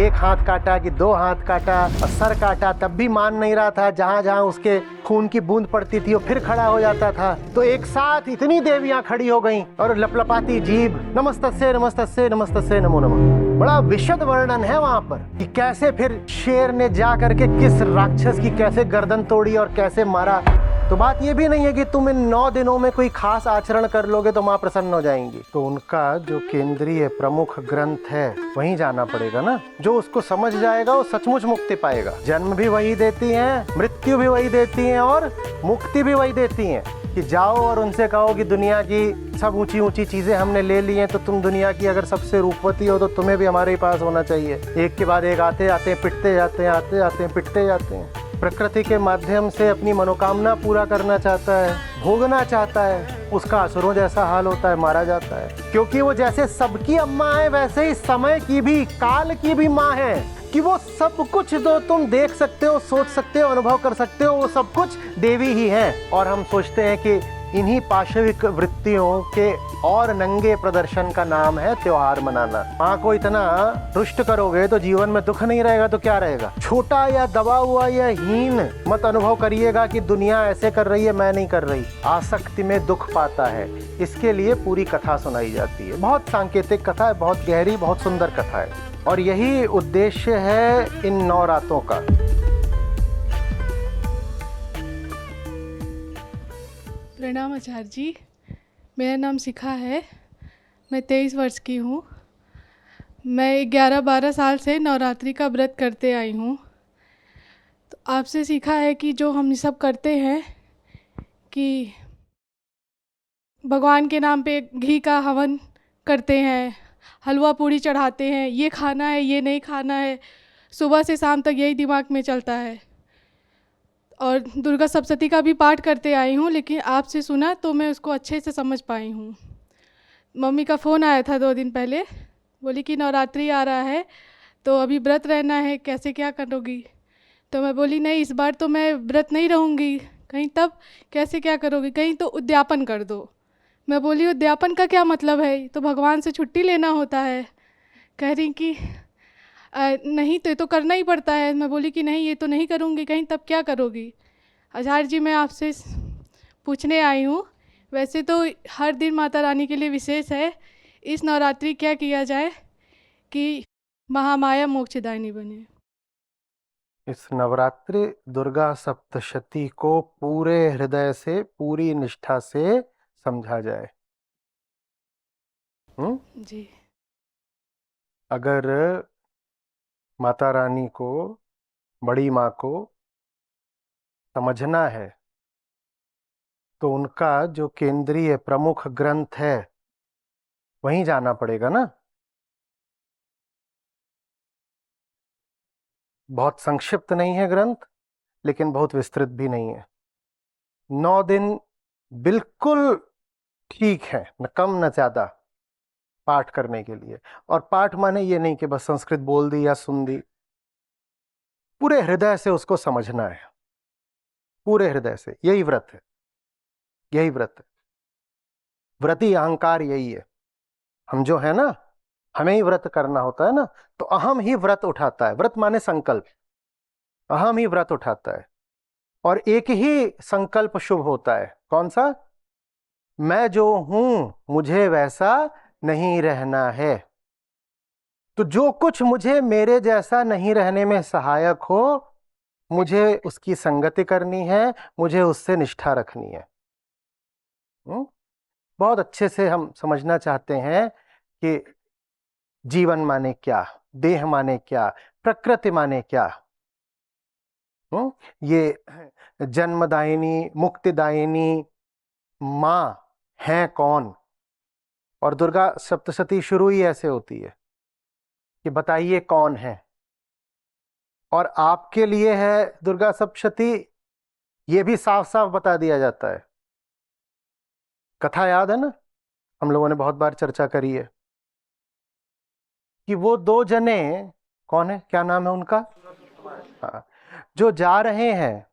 एक हाथ काटा कि दो हाथ काटा और सर काटा, तब भी मान नहीं रहा था। जहां जहां उसके खून की बूंद पड़ती थी वो फिर खड़ा हो जाता था। तो एक साथ इतनी देवियां खड़ी हो गईं और लपलपाती जीभ, नमस्तस्यै नमस्तस्यै नमस्तस्यै नमो नमः। बड़ा विशद वर्णन है वहां पर कि कैसे फिर शेर ने जा करके किस राक्षस की कैसे गर्दन तोड़ी और कैसे मारा। तो बात ये भी नहीं है कि तुम इन 9 दिनों में कोई खास आचरण कर लोगे तो माँ प्रसन्न हो जाएंगी। तो उनका जो केंद्रीय प्रमुख ग्रंथ है वहीं जाना पड़ेगा ना। जो उसको समझ जाएगा वो सचमुच मुक्ति पाएगा। जन्म भी वही देती हैं, मृत्यु भी वही देती हैं और मुक्ति भी वही देती हैं। कि जाओ और उनसे कहो कि दुनिया की सब ऊंची ऊंची चीजें हमने ले ली हैं, तो तुम दुनिया की अगर सबसे रूपवती हो तो तुम्हें भी हमारे पास होना चाहिए। एक के बाद एक आते आते पिटते जाते हैं, आते आते पिटते जाते हैं। प्रकृति के माध्यम से अपनी मनोकामना पूरा करना चाहता है, भोगना चाहता है, उसका असुरों जैसा हाल होता है, मारा जाता है। क्योंकि वो जैसे सबकी अम्मा है वैसे ही समय की भी, काल की भी माँ है। कि वो सब कुछ जो तुम देख सकते हो, सोच सकते हो, अनुभव कर सकते हो, वो सब कुछ देवी ही है। और हम सोचते हैं कि इन्हीं पाशविक वृत्तियों के और नंगे प्रदर्शन का नाम है त्योहार मनाना। माँ को इतना रुष्ट करोगे तो जीवन में दुख नहीं रहेगा तो क्या रहेगा। छोटा या दबा हुआ या हीन मत अनुभव करिएगा कि दुनिया ऐसे कर रही है, मैं नहीं कर रही। आसक्ति में दुख पाता है, इसके लिए पूरी कथा सुनाई जाती है। बहुत सांकेतिक कथा है, बहुत गहरी, बहुत सुंदर कथा है। और यही उद्देश्य है इन नवरात्रों का। प्रणाम आचार्य जी, मेरा नाम शिखा है। मैं 23 वर्ष की हूँ। मैं 11-12 साल से नवरात्रि का व्रत करते आई हूँ। तो आपसे सीखा है कि जो हम सब करते हैं कि भगवान के नाम पे घी का हवन करते हैं, हलवा पूड़ी चढ़ाते हैं, ये खाना है, ये नहीं खाना है, सुबह से शाम तक यही दिमाग में चलता है। और दुर्गा सप्तशती का भी पाठ करते आई हूँ, लेकिन आपसे सुना तो मैं उसको अच्छे से समझ पाई हूँ। मम्मी का फ़ोन आया था 2 दिन पहले, बोली कि नवरात्रि आ रहा है तो अभी व्रत रहना है, कैसे क्या करोगी। तो मैं बोली नहीं, इस बार तो मैं व्रत नहीं रहूँगी। कहीं तब कैसे क्या करोगी, कहीं तो उद्यापन कर दो। मैं बोली उद्यापन का क्या मतलब है, तो भगवान से छुट्टी लेना होता है। कह रही कि नहीं तो ये तो करना ही पड़ता है। मैं बोली कि नहीं, ये तो नहीं करूँगी, कहीं तब क्या करोगी। आचार्य जी, मैं आपसे पूछने आई हूँ, वैसे तो हर दिन माता रानी के लिए विशेष है, इस नवरात्रि क्या किया जाए कि महामाया मोक्षदायिनी बने। इस नवरात्रि दुर्गा सप्तशती को पूरे हृदय से, पूरी निष्ठा से समझा जाए। जी। अगर माता रानी को, बड़ी माँ को समझना है तो उनका जो केंद्रीय प्रमुख ग्रंथ है वहीं जाना पड़ेगा ना। बहुत संक्षिप्त नहीं है ग्रंथ, लेकिन बहुत विस्तृत भी नहीं है। 9 दिन बिल्कुल ठीक है, न कम न ज्यादा, पाठ करने के लिए। और पाठ माने ये नहीं कि बस संस्कृत बोल दी या सुन दी, पूरे हृदय से उसको समझना है, पूरे हृदय से। यही व्रत है, यही व्रत है। व्रती अहंकार यही है। हम जो है ना, हमें ही व्रत करना होता है ना, तो अहम ही व्रत उठाता है। व्रत माने संकल्प, अहम ही व्रत उठाता है। और एक ही संकल्प शुभ होता है, कौन सा? मैं जो हूं मुझे वैसा नहीं रहना है। तो जो कुछ मुझे मेरे जैसा नहीं रहने में सहायक हो, मुझे उसकी संगति करनी है, मुझे उससे निष्ठा रखनी है। बहुत अच्छे से हम समझना चाहते हैं कि जीवन माने क्या, देह माने क्या, प्रकृति माने क्या। ये जन्मदायिनी, मुक्तिदायिनी माँ है कौन? और दुर्गा सप्तशती शुरू ही ऐसे होती है कि बताइए कौन है। और आपके लिए है दुर्गा सप्तशती, ये भी साफ साफ बता दिया जाता है। कथा याद है ना, हम लोगों ने बहुत बार चर्चा करी है कि वो 2 जने, कौन है, क्या नाम है उनका? हाँ, जो जा रहे हैं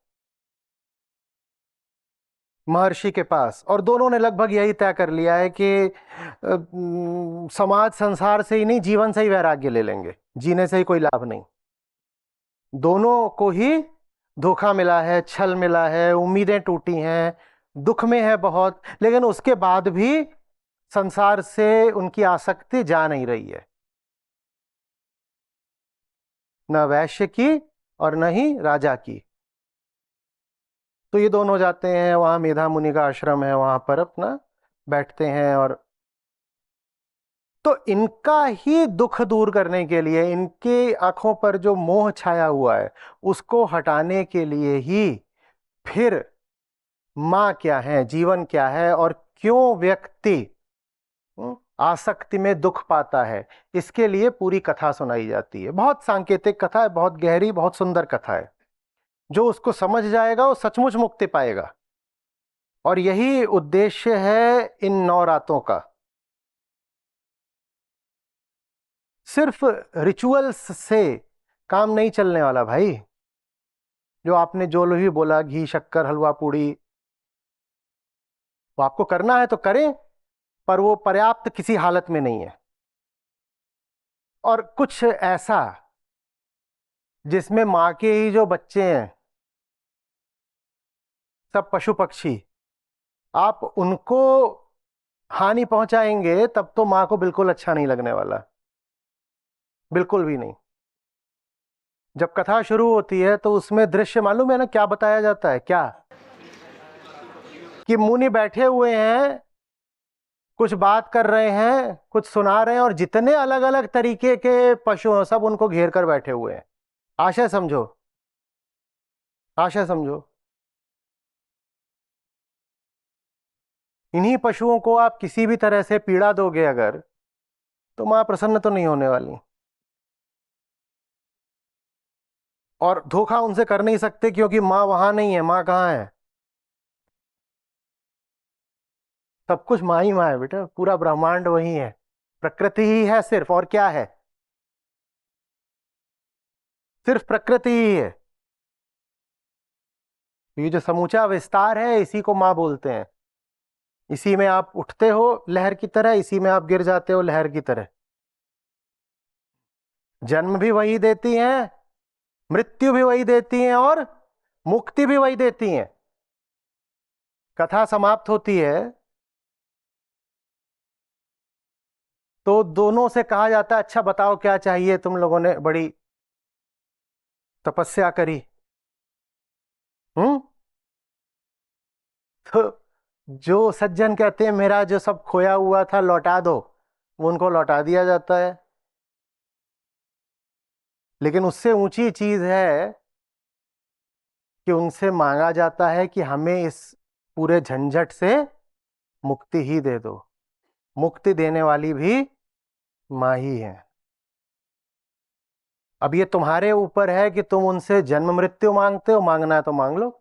महर्षि के पास, और दोनों ने लगभग यही तय कर लिया है कि समाज संसार से ही नहीं, जीवन से ही वैराग्य ले लेंगे, जीने से ही कोई लाभ नहीं। दोनों को ही धोखा मिला है, छल मिला है, उम्मीदें टूटी हैं, दुख में है बहुत, लेकिन उसके बाद भी संसार से उनकी आसक्ति जा नहीं रही है, न वैश्य की और न ही राजा की। तो ये दोनों जाते हैं, वहां मेधा मुनि का आश्रम है, वहां पर अपना बैठते हैं, और तो इनका ही दुख दूर करने के लिए, इनके आंखों पर जो मोह छाया हुआ है उसको हटाने के लिए ही फिर मां क्या है, जीवन क्या है, और क्यों व्यक्ति आसक्ति में दुख पाता है, इसके लिए पूरी कथा सुनाई जाती है। बहुत सांकेतिक कथा है, बहुत गहरी, बहुत सुंदर कथा है। जो उसको समझ जाएगा वो सचमुच मुक्ति पाएगा, और यही उद्देश्य है इन 9 रातों का। सिर्फ रिचुअल्स से काम नहीं चलने वाला भाई। जो आपने जो भी बोला, घी शक्कर हलवा पूड़ी, वो आपको करना है तो करें, पर वो पर्याप्त किसी हालत में नहीं है। और कुछ ऐसा जिसमें मां के ही जो बच्चे हैं, सब पशु पक्षी, आप उनको हानि पहुंचाएंगे तब तो मां को बिल्कुल अच्छा नहीं लगने वाला, बिल्कुल भी नहीं। जब कथा शुरू होती है तो उसमें दृश्य मालूम है ना क्या बताया जाता है? क्या कि मुनि बैठे हुए हैं, कुछ बात कर रहे हैं, कुछ सुना रहे हैं, और जितने अलग अलग तरीके के पशु हैं सब उनको घेर कर बैठे हुए हैं। आशय समझो, आशय समझो। इन्हीं पशुओं को आप किसी भी तरह से पीड़ा दोगे अगर, तो मां प्रसन्न तो नहीं होने वाली। और धोखा उनसे कर नहीं सकते क्योंकि मां वहां नहीं है। मां कहां है? सब कुछ मां ही मां है बेटा, पूरा ब्रह्मांड वही है, प्रकृति ही है सिर्फ, और क्या है? सिर्फ प्रकृति ही है। ये जो समूचा विस्तार है इसी को मां बोलते हैं। इसी में आप उठते हो लहर की तरह, इसी में आप गिर जाते हो लहर की तरह। जन्म भी वही देती हैं, मृत्यु भी वही देती हैं, और मुक्ति भी वही देती हैं। कथा समाप्त होती है तो दोनों से कहा जाता है, अच्छा बताओ क्या चाहिए, तुम लोगों ने बड़ी तपस्या करी। तो जो सज्जन कहते हैं मेरा जो सब खोया हुआ था लौटा दो, वो उनको लौटा दिया जाता है। लेकिन उससे ऊंची चीज है कि उनसे मांगा जाता है कि हमें इस पूरे झंझट से मुक्ति ही दे दो। मुक्ति देने वाली भी मां ही है। अब ये तुम्हारे ऊपर है कि तुम उनसे जन्म मृत्यु मांगते हो, मांगना है तो मांग लो,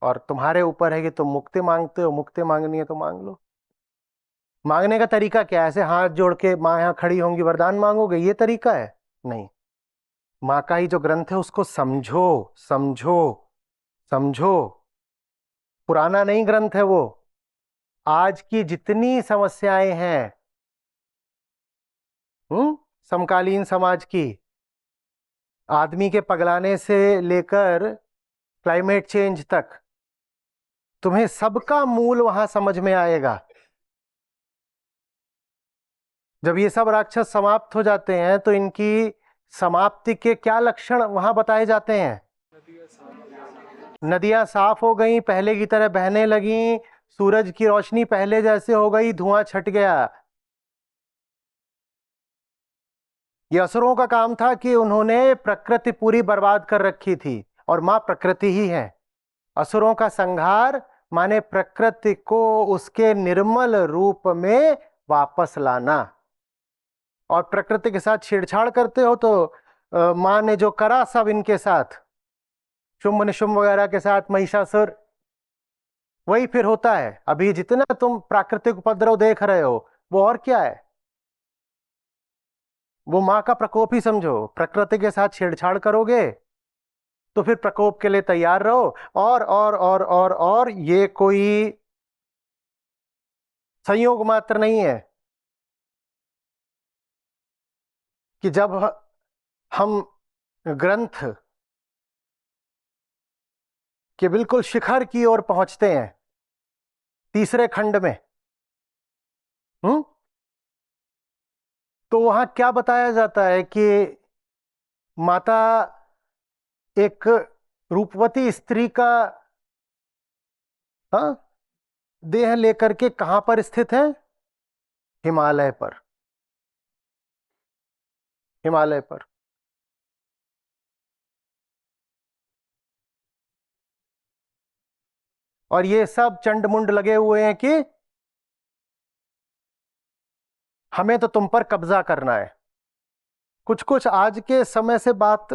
और तुम्हारे ऊपर है कि तुम मुक्ति मांगते हो, मुक्ति मांगनी है तो मांग लो। मांगने का तरीका क्या है? ऐसे हाथ जोड़ के मां यहां खड़ी होंगी वरदान मांगोगे, ये तरीका है? नहीं। मां का ही जो ग्रंथ है उसको समझो, समझो, समझो। पुराना नहीं ग्रंथ है वो। आज की जितनी समस्याएं हैं समकालीन समाज की, आदमी के पगलाने से लेकर क्लाइमेट चेंज तक, तुम्हें सबका मूल वहां समझ में आएगा। जब ये सब राक्षस समाप्त हो जाते हैं तो इनकी समाप्ति के क्या लक्षण वहां बताए जाते हैं? नदियां साफ हो गई, पहले की तरह बहने लगी, सूरज की रोशनी पहले जैसे हो गई, धुआं छट गया। ये असुरों का काम था कि उन्होंने प्रकृति पूरी बर्बाद कर रखी थी, और मां प्रकृति ही है। असुरों का संहार माने प्रकृति को उसके निर्मल रूप में वापस लाना। और प्रकृति के साथ छेड़छाड़ करते हो तो मां ने जो करा सब इनके साथ, शुंभ निशुंभ वगैरह के साथ, महिषासुर, वही फिर होता है। अभी जितना तुम प्राकृतिक उपद्रव देख रहे हो वो और क्या है? वो मां का प्रकोप ही समझो। प्रकृति के साथ छेड़छाड़ करोगे तो फिर प्रकोप के लिए तैयार रहो। और ये कोई संयोग मात्र नहीं है कि जब हम ग्रंथ के बिल्कुल शिखर की ओर पहुंचते हैं, तीसरे खंड में, तो वहां क्या बताया जाता है कि माता एक रूपवती स्त्री का, हाँ, देह लेकर के कहां पर स्थित है? हिमालय पर। हिमालय पर। और ये सब चंड-मुंड लगे हुए हैं कि हमें तो तुम पर कब्जा करना है। कुछ कुछ आज के समय से बात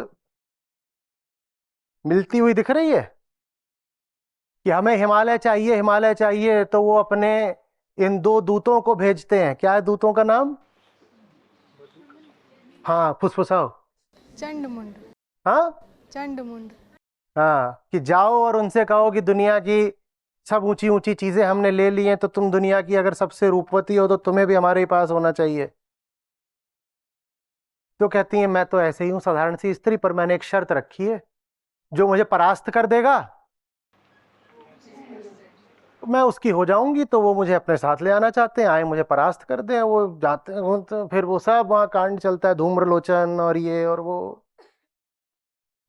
मिलती हुई दिख रही है कि हमें हिमालय चाहिए, हिमालय चाहिए, तो वो अपने इन दो दूतों को भेजते हैं। क्या है दूतों का नाम? हाँ, फुसफुसाओ। चंड मुंड। हाँ, चंड मुंड। हाँ, कि जाओ और उनसे कहो कि दुनिया की सब ऊंची ऊंची चीजें हमने ले ली हैं, तो तुम दुनिया की अगर सबसे रूपवती हो तो तुम्हें भी हमारे ही पास होना चाहिए। तो कहती हैं मैं तो ऐसे ही हूं, साधारण सी स्त्री, पर मैंने एक शर्त रखी है, जो मुझे परास्त कर देगा मैं उसकी हो जाऊंगी। तो वो मुझे अपने साथ ले आना चाहते हैं, आए मुझे परास्त कर दे। वो जाते हैं तो फिर वो सब वहां कांड चलता है, धूम्रलोचन और ये और वो,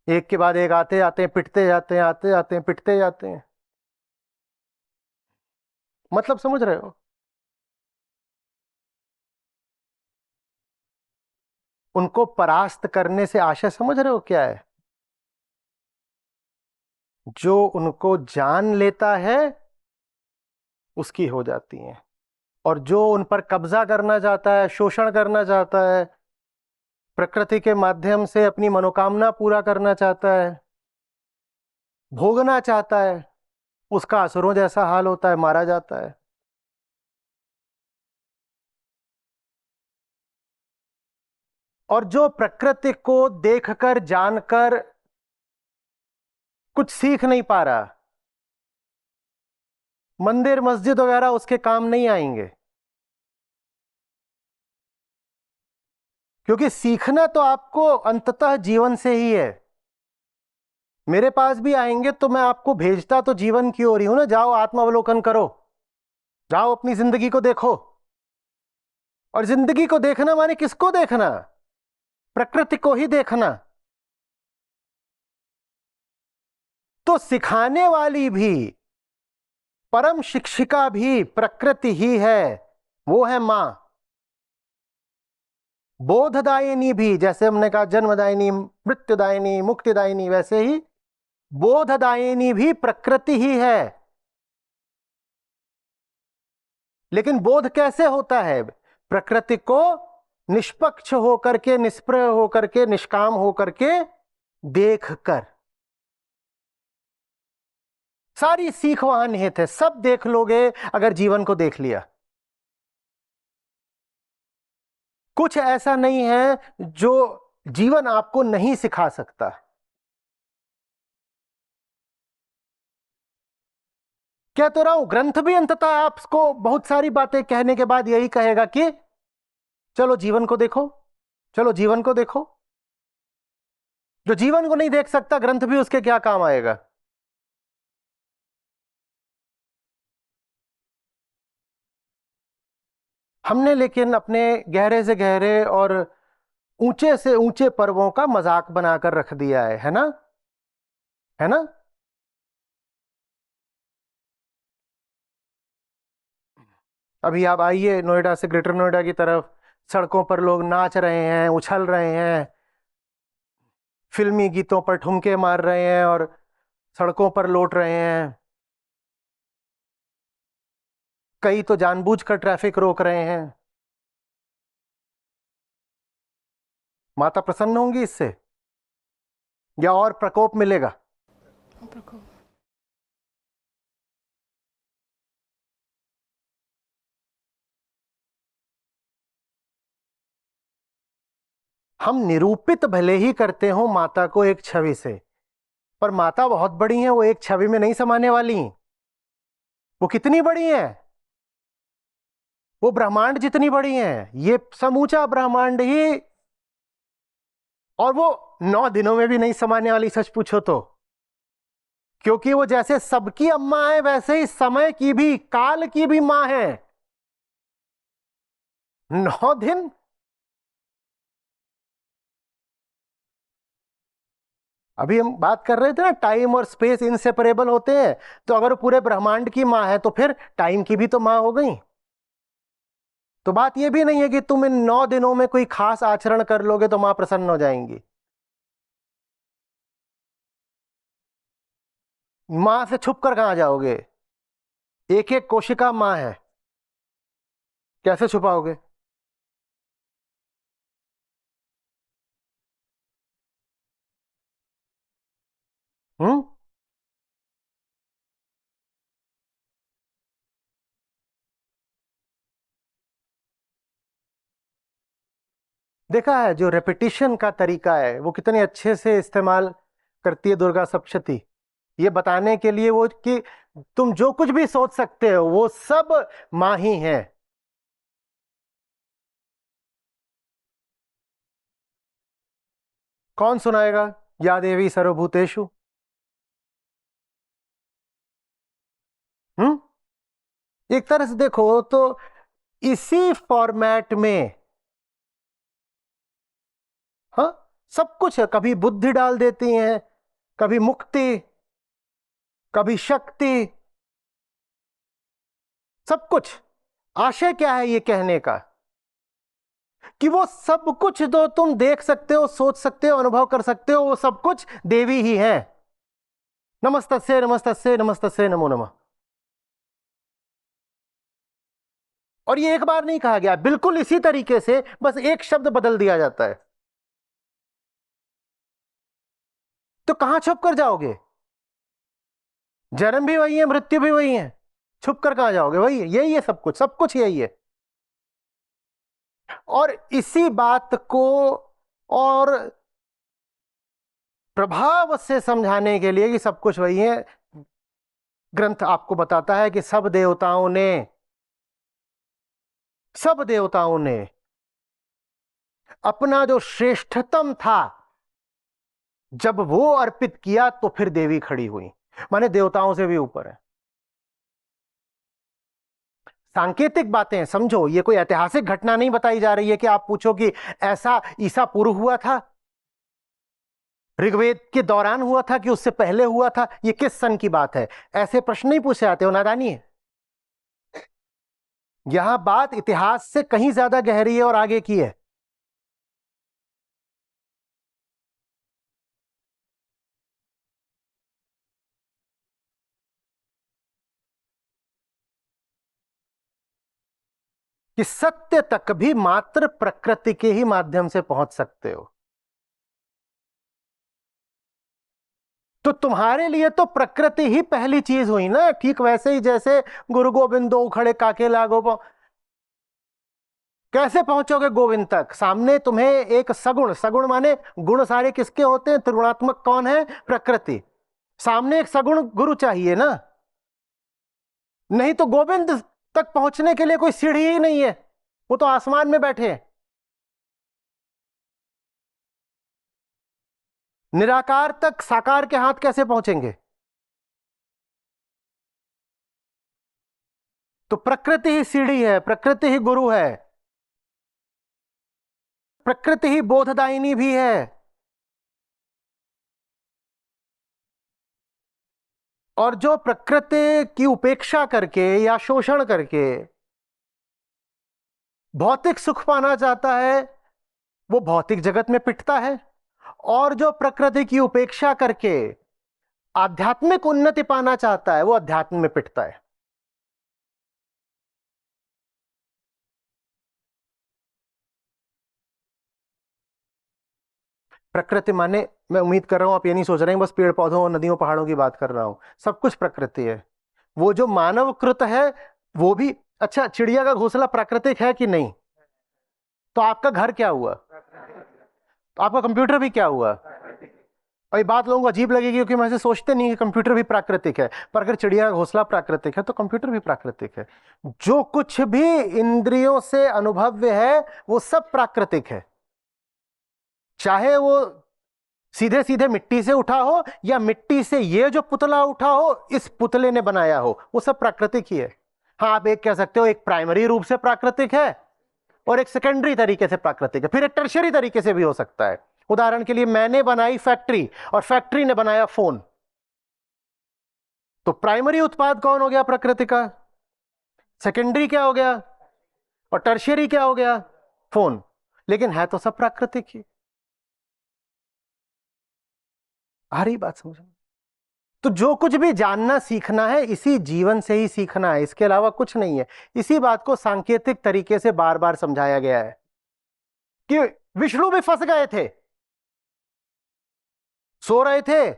एक के बाद एक आते आते हैं, पिटते जाते हैं, आते आते हैं, पिटते जाते हैं। मतलब समझ रहे हो? उनको परास्त करने से आशय समझ रहे हो क्या है? जो उनको जान लेता है उसकी हो जाती हैं, और जो उन पर कब्जा करना चाहता है, शोषण करना चाहता है, प्रकृति के माध्यम से अपनी मनोकामना पूरा करना चाहता है, भोगना चाहता है, उसका असुरों जैसा हाल होता है, मारा जाता है। और जो प्रकृति को देखकर जानकर कुछ सीख नहीं पा रहा, मंदिर मस्जिद वगैरह उसके काम नहीं आएंगे, क्योंकि सीखना तो आपको अंततः जीवन से ही है। मेरे पास भी आएंगे तो मैं आपको भेजता तो जीवन की ओर ही हूं ना, जाओ आत्मावलोकन करो, जाओ अपनी जिंदगी को देखो। और जिंदगी को देखना माने किसको देखना? प्रकृति को ही देखना। तो सिखाने वाली भी, परम शिक्षिका भी प्रकृति ही है, वो है मां। बोधदायिनी भी, जैसे हमने कहा जन्मदायिनी, मृत्युदायिनी, मुक्तिदायिनी, वैसे ही बोधदायिनी भी प्रकृति ही है। लेकिन बोध कैसे होता है? प्रकृति को निष्पक्ष होकर के, निष्प्रह होकर के, निष्काम होकर के देखकर। सारी सीख वहां निहित है, सब देख लोगे अगर जीवन को देख लिया। कुछ ऐसा नहीं है जो जीवन आपको नहीं सिखा सकता। कह तो रहा हूं, ग्रंथ भी अंततः आपको बहुत सारी बातें कहने के बाद यही कहेगा कि चलो जीवन को देखो, चलो जीवन को देखो। जो जीवन को नहीं देख सकता, ग्रंथ भी उसके क्या काम आएगा? हमने लेकिन अपने गहरे से गहरे और ऊंचे से ऊंचे पर्वों का मजाक बनाकर रख दिया है ना? है ना? अभी आप आइए नोएडा से ग्रेटर नोएडा की तरफ, सड़कों पर लोग नाच रहे हैं, उछल रहे हैं, फिल्मी गीतों पर ठुमके मार रहे हैं और सड़कों पर लौट रहे हैं। कई तो जानबूझकर ट्रैफिक रोक रहे हैं। माता प्रसन्न होंगी इससे या और प्रकोप मिलेगा? प्रकोप। हम निरूपित भले ही करते हो माता को एक छवि से, पर माता बहुत बड़ी हैं, वो एक छवि में नहीं समाने वाली। वो कितनी बड़ी हैं? वो ब्रह्मांड जितनी बड़ी हैं, ये समूचा ब्रह्मांड ही। और वो 9 दिनों में भी नहीं समाने वाली, सच पूछो तो। क्योंकि वो जैसे सबकी अम्मा है, वैसे ही समय की भी, काल की भी मां है। 9 दिन। अभी हम बात कर रहे थे ना, टाइम और स्पेस इनसेपरेबल होते हैं। तो अगर वो पूरे ब्रह्मांड की मां है, तो फिर टाइम की भी तो मां हो गई। तो बात यह भी नहीं है कि तुम इन 9 दिनों में कोई खास आचरण कर लोगे तो मां प्रसन्न हो जाएंगी। मां से छुप कर कहां जाओगे? एक एक कोशिका मां है, कैसे छुपाओगे? हम्म। देखा है, जो रेपिटिशन का तरीका है वो कितने अच्छे से इस्तेमाल करती है दुर्गा सप्तशती, ये बताने के लिए वो कि तुम जो कुछ भी सोच सकते हो वो सब मां ही है। कौन सुनाएगा? या देवी सर्वभूतेषु। हम्म। एक तरह से देखो तो इसी फॉर्मेट में, हाँ, सब कुछ है। कभी बुद्धि डाल देती हैं, कभी मुक्ति, कभी शक्ति, सब कुछ। आशय क्या है ये कहने का? कि वो सब कुछ जो तुम देख सकते हो, सोच सकते हो, अनुभव कर सकते हो, वो सब कुछ देवी ही है। नमस्तस्यै नमस्तस्यै नमस्तस्यै नमो नमः। और ये एक बार नहीं कहा गया, बिल्कुल इसी तरीके से, बस एक शब्द बदल दिया जाता है। तो कहां छुप कर जाओगे? जन्म भी वही है, मृत्यु भी वही है। छुप कर कहां जाओगे? वही है, यही है सब कुछ, सब कुछ यही है। और इसी बात को और प्रभाव से समझाने के लिए कि सब कुछ वही है, ग्रंथ आपको बताता है कि सब देवताओं ने अपना जो श्रेष्ठतम था, जब वो अर्पित किया तो फिर देवी खड़ी हुई। माने देवताओं से भी ऊपर है। सांकेतिक बातें हैं, समझो, ये कोई ऐतिहासिक घटना नहीं बताई जा रही है कि आप पूछो कि ऐसा ईसा पूर्व हुआ था, ऋग्वेद के दौरान हुआ था, कि उससे पहले हुआ था, ये किस सन की बात है। ऐसे प्रश्न नहीं पूछे जाते हो, नादानी है। यहां बात इतिहास से कहीं ज्यादा गहरी है और आगे की है। कि सत्य तक भी मात्र प्रकृति के ही माध्यम से पहुंच सकते हो। तो तुम्हारे लिए तो प्रकृति ही पहली चीज हुई ना, ठीक वैसे ही जैसे गुरु गोविंद दो खड़े काके लागो कैसे पहुंचोगे गोविंद तक? सामने तुम्हें एक सगुण, सगुण माने गुण सारे किसके होते हैं? त्रिगुणात्मक कौन है? प्रकृति। सामने एक सगुण गुरु चाहिए ना, नहीं तो गोविंद तक पहुंचने के लिए कोई सीढ़ी ही नहीं है, वो तो आसमान में बैठे हैं। निराकार तक साकार के हाथ कैसे पहुंचेंगे? तो प्रकृति ही सीढ़ी है, प्रकृति ही गुरु है, प्रकृति ही बोधदायिनी भी है। और जो प्रकृति की उपेक्षा करके या शोषण करके भौतिक सुख पाना चाहता है, वो भौतिक जगत में पिटता है। और जो प्रकृति की उपेक्षा करके आध्यात्मिक उन्नति पाना चाहता है, वो अध्यात्म में पिटता है। प्रकृति माने, मैं उम्मीद कर रहा हूं आप ये नहीं सोच रहे हैं बस पेड़ पौधों और नदियों पहाड़ों की बात कर रहा हूं। सब कुछ प्रकृति है। वो जो मानव कृत है वो भी। अच्छा, चिड़िया का घोंसला प्राकृतिक है कि नहीं? तो आपका घर क्या हुआ? तो आपका कंप्यूटर भी क्या हुआ? और ये बात लोगों को अजीब लगेगी क्योंकि हम ऐसे सोचते नहीं कि कंप्यूटर भी प्राकृतिक है, पर अगर चिड़िया का घोंसला प्राकृतिक है तो कंप्यूटर भी प्राकृतिक है। जो कुछ भी इंद्रियों से अनुभव्य है वो सब प्राकृतिक है, चाहे वो सीधे सीधे मिट्टी से उठा हो या मिट्टी से ये जो पुतला उठा हो इस पुतले ने बनाया हो, वो सब प्राकृतिक ही है। हाँ, आप एक कह सकते हो एक प्राइमरी रूप से प्राकृतिक है और एक सेकेंडरी तरीके से प्राकृतिक है, फिर एक टर्शियरी तरीके से भी हो सकता है। उदाहरण के लिए मैंने बनाई फैक्ट्री और फैक्ट्री ने बनाया फोन, तो प्राइमरी उत्पाद कौन हो गया प्रकृति का, सेकेंडरी क्या हो गया, और टर्शियरी क्या हो गया, फोन। लेकिन है तो सब प्राकृतिक ही। आ रही बात समझ में? तो जो कुछ भी जानना सीखना है इसी जीवन से ही सीखना है, इसके अलावा कुछ नहीं है। इसी बात को सांकेतिक तरीके से बार बार समझाया गया है कि विष्णु भी फंस गए थे, सो रहे थे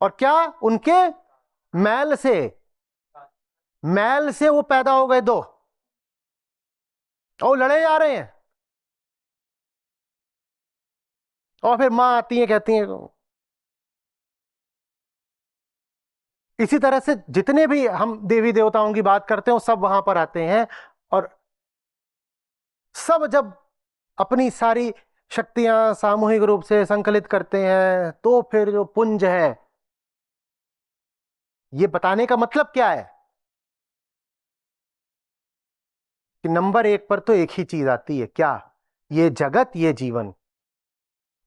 और क्या उनके मैल से वो पैदा हो गए दो और लड़े जा रहे हैं, और फिर मां आती है कहती है। इसी तरह से जितने भी हम देवी देवताओं की बात करते हैं सब वहां पर आते हैं, और सब जब अपनी सारी शक्तियां सामूहिक रूप से संकलित करते हैं तो फिर जो पुंज है, ये बताने का मतलब क्या है कि नंबर एक पर तो एक ही चीज आती है, क्या, ये जगत, ये जीवन,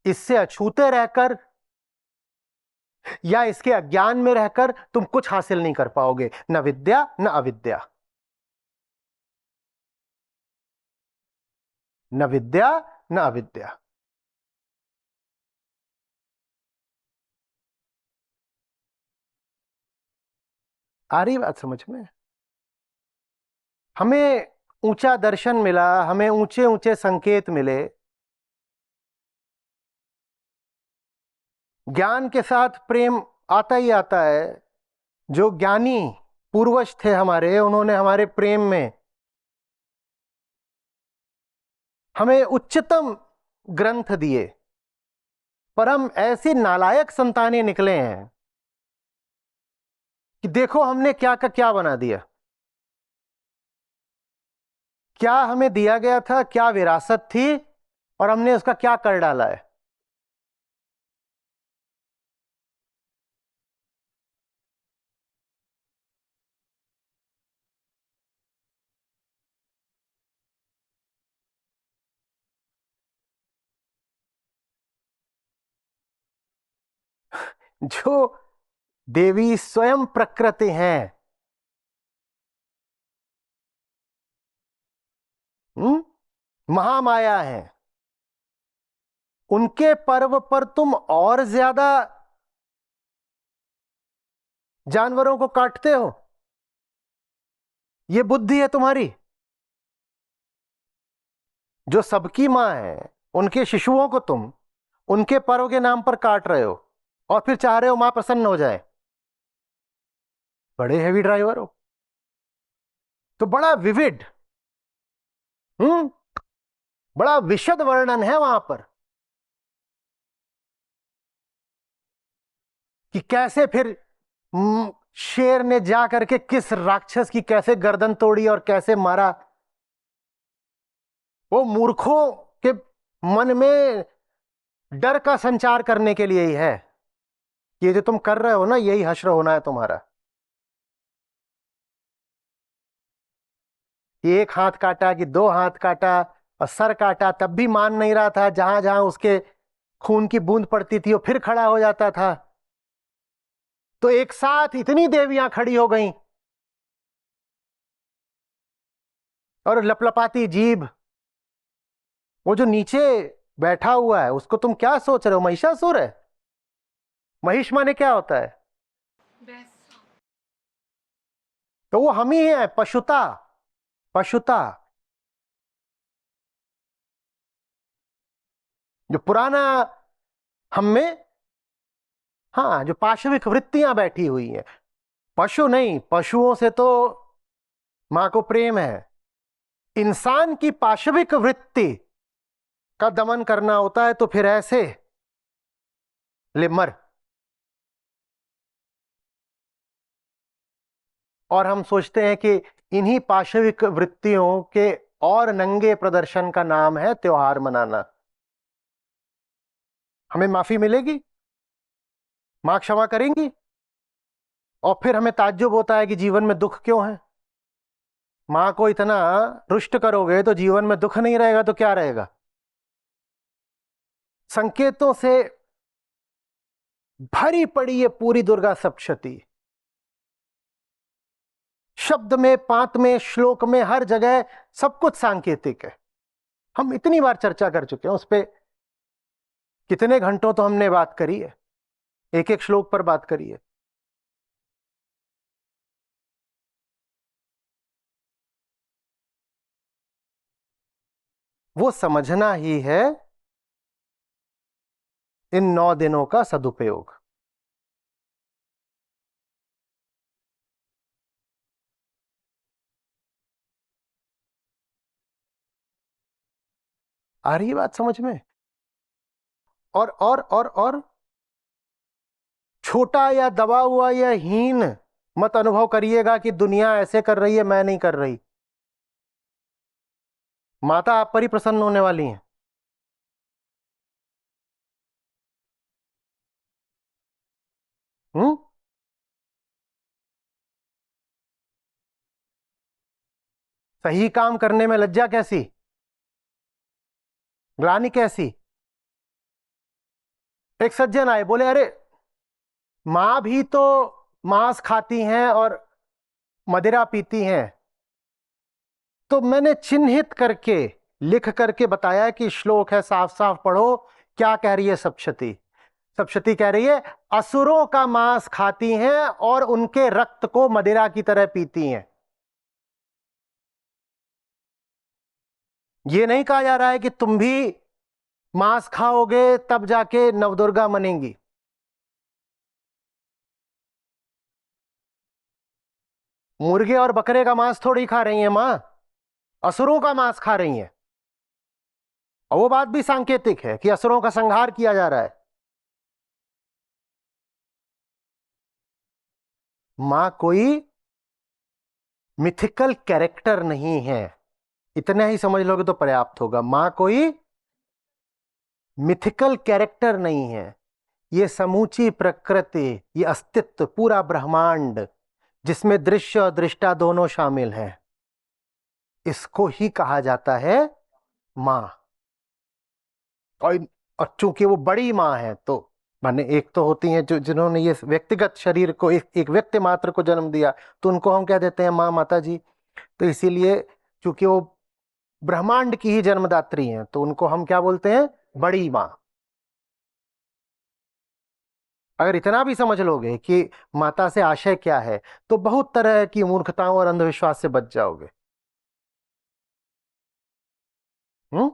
इससे अछूते रहकर या इसके अज्ञान में रहकर तुम कुछ हासिल नहीं कर पाओगे, न विद्या न अविद्या, न विद्या न अविद्या। आ रही बात समझ में? हमें ऊंचा दर्शन मिला, हमें ऊंचे ऊंचे संकेत मिले, ज्ञान के साथ प्रेम आता ही आता है। जो ज्ञानी पूर्वज थे हमारे, उन्होंने हमारे प्रेम में हमें उच्चतम ग्रंथ दिए, पर हम ऐसी नालायक संतानें निकले हैं कि देखो हमने क्या का क्या बना दिया। क्या हमें दिया गया था, क्या विरासत थी, और हमने उसका क्या कर डाला है। जो देवी स्वयं प्रकृति हैं, महामाया है, उनके पर्व पर तुम और ज्यादा जानवरों को काटते हो। ये बुद्धि है तुम्हारी? जो सबकी मां है उनके शिशुओं को तुम उनके पर्व के नाम पर काट रहे हो और फिर चाह रहे हो मां प्रसन्न हो जाए। बड़े हेवी ड्राइवर हो। तो बड़ा विविड, बड़ा विशद वर्णन है वहां पर कि कैसे फिर शेर ने जा करके किस राक्षस की कैसे गर्दन तोड़ी और कैसे मारा। वो मूर्खों के मन में डर का संचार करने के लिए ही है। ये जो तुम कर रहे हो ना, यही हश्र होना है तुम्हारा। ये एक हाथ काटा कि दो हाथ काटा और सर काटा, तब भी मान नहीं रहा था। जहां जहां उसके खून की बूंद पड़ती थी वो फिर खड़ा हो जाता था। तो एक साथ इतनी देवियां खड़ी हो गईं, और लपलपाती जीभ, वो जो नीचे बैठा हुआ है उसको तुम क्या सोच रहे हो, महिषासुर है? महिष माने क्या होता है? तो वो हम ही है, पशुता। पशुता जो पुराना हम में, हाँ, जो पाशविक वृत्तियां बैठी हुई हैं। पशु नहीं, पशुओं से तो मां को प्रेम है। इंसान की पाशविक वृत्ति का दमन करना होता है तो फिर ऐसे ले मर। और हम सोचते हैं कि इन्हीं पाशविक वृत्तियों के और नंगे प्रदर्शन का नाम है त्योहार मनाना। हमें माफी मिलेगी, मां क्षमा करेंगी, और फिर हमें ताज्जुब होता है कि जीवन में दुख क्यों है। मां को इतना रुष्ट करोगे तो जीवन में दुख नहीं रहेगा तो क्या रहेगा। संकेतों से भरी पड़ी ये पूरी दुर्गा सप्तशती, शब्द में, पात में, श्लोक में, हर जगह सब कुछ सांकेतिक है। हम इतनी बार चर्चा कर चुके हैं उस पर, कितने घंटों तो हमने बात करी है, एक एक श्लोक पर बात करी है। वो समझना ही है इन 9 दिनों का सदुपयोग। आ रही है बात समझ में? और छोटा या दबा हुआ या हीन मत अनुभव करिएगा कि दुनिया ऐसे कर रही है, मैं नहीं कर रही। माता आप पर ही प्रसन्न होने वाली हैं। हम्म। सही काम करने में लज्जा कैसी, ग्लानि कैसी। एक सज्जन आए, बोले अरे मां भी तो मांस खाती हैं और मदिरा पीती हैं। तो मैंने चिन्हित करके लिख करके बताया कि श्लोक है, साफ साफ पढ़ो क्या कह रही है सप्तशती। सप्तशती कह रही है असुरों का मांस खाती हैं और उनके रक्त को मदिरा की तरह पीती हैं। ये नहीं कहा जा रहा है कि तुम भी मांस खाओगे तब जाके नवदुर्गा मनेंगी। मुर्गे और बकरे का मांस थोड़ी खा रही हैं मां, असुरों का मांस खा रही हैं। और वो बात भी सांकेतिक है कि असुरों का संहार किया जा रहा है। मां कोई मिथिकल कैरेक्टर नहीं है, इतना ही समझ लोगे तो पर्याप्त होगा। मां कोई मिथिकल कैरेक्टर नहीं है। ये समूची प्रकृति, ये अस्तित्व, पूरा ब्रह्मांड जिसमें दृश्य और दृष्टा दोनों शामिल हैं, इसको ही कहा जाता है मां। और चूंकि वो बड़ी मां है तो माने एक तो होती हैं जो जिन्होंने ये व्यक्तिगत शरीर को एक व्यक्ति मात्र को जन्म दिया, तो उनको हम क्या देते हैं, मां, माता जी। तो इसीलिए चूंकि वो ब्रह्मांड की ही जन्मदात्री हैं तो उनको हम क्या बोलते हैं, बड़ी मां। अगर इतना भी समझ लोगे कि माता से आशय क्या है तो बहुत तरह की मूर्खताओं और अंधविश्वास से बच जाओगे। हम्म।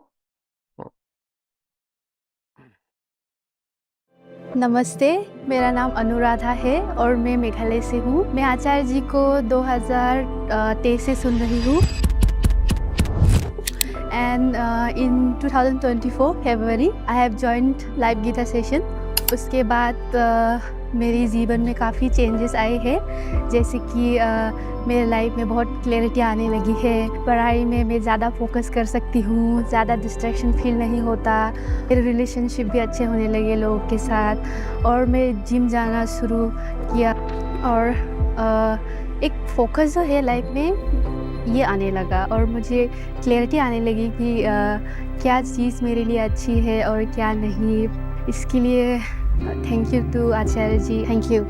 नमस्ते, मेरा नाम अनुराधा है और मैं मेघालय से हूँ। मैं आचार्य जी को 2023 से सुन रही हूँ and in 2024 February I have joined live Gita session. उसके बाद मेरे जीवन में काफ़ी चेंजेस आए हैं, जैसे कि मेरे लाइफ में बहुत क्लैरिटी आने लगी है। पढ़ाई में मैं ज़्यादा फोकस कर सकती हूँ, ज़्यादा डिस्ट्रैक्शन फील नहीं होता। मेरे रिलेशनशिप भी अच्छे होने लगे लोगों के साथ, और मैं जिम जाना शुरू किया और एक फोकस जो है लाइफ में ये आने लगा, और मुझे क्लैरिटी आने लगी कि क्या चीज़ मेरे लिए अच्छी है और क्या नहीं। इसके लिए thank you to Acharya ji, thank you.